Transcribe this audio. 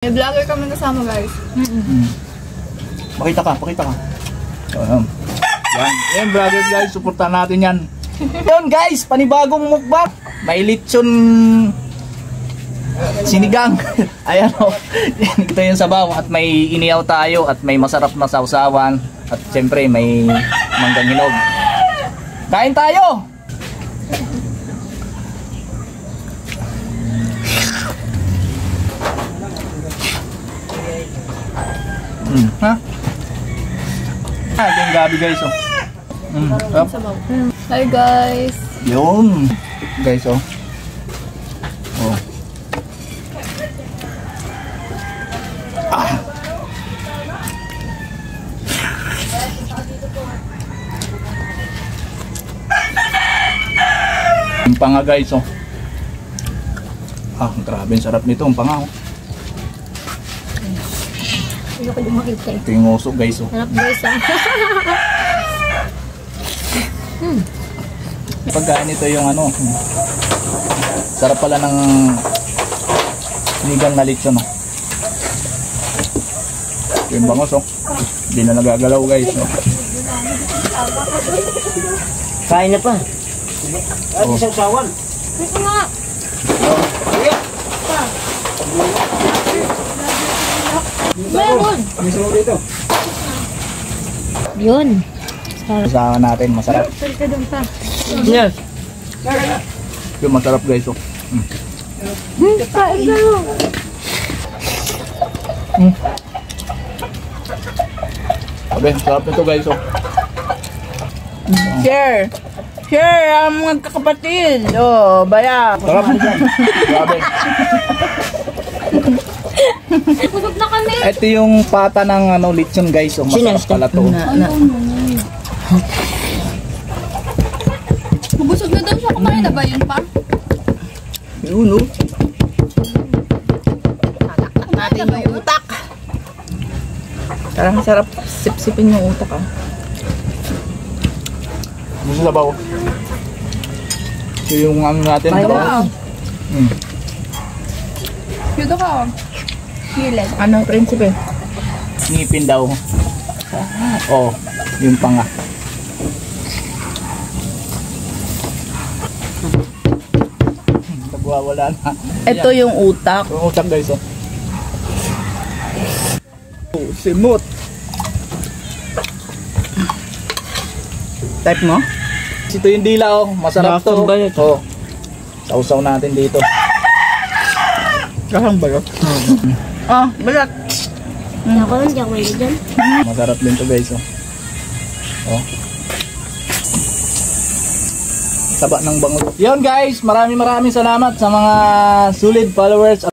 May vlogger kami kasama, guys. Pakita ka. Yan. Yan, brother guys, supportan natin yan. Yun guys, panibagong mukbang. May lechon sinigang. Ayan o. Ito yung sabaw. At may iniyaw tayo. At may masarap na sausawan. At siyempre may manggang hinog. Kain tayo! Ha? Ito yung gabi guys oh. Hi guys! Yun guys oh. Oh. Yung panga guys oh. Grabe ang sarap nito ang panga oh. Hindi ko makita eh. Ito yung uso guys oh. Sarap guys ah. Pagkaan ito yung ano. Sarap pala ng sinigang na lechon oh. Ito yung bangos oh. Hindi na nagagalaw guys oh. Kain na pa. Oh. Isang sawan. Ito nga! Meron! Mismo dito. Yun! Kasama natin masarap. Salita doon pa. Yes. Yung masarap guys oh. Kain na mo! Sabi, sarap nito guys oh. Share. Share ang mga kakapatid. Oh, baya. Sarap. Grabe. Busog na kami! Ito yung pata ng ano lechon guys oh. Masarap pala to. Busog na daw siya. Kumain na ba yun pa? Yun oh. Kumain na yung utak. Parang sarap sip-sipin yung utak ah. Gusto sabaw. Ito yung ano natin. Ay, sabaw. Dito ka. Hilig. Ano, prinsipe? Ngipin daw. Oh, yung panga. Nagwawala na. Ito yung utak. Yung utak guys oh. Oh, simot. Type mo? Ito yung dila oh. Masarap to. Bakit ba ito? Oh. Sausaw natin dito. Kahang balot. Oh, balot. Ako lang, di ako may dyan. Masarap din to guys oh. Oh. Taba ng bangus. Yun guys, maraming salamat sa mga solid followers.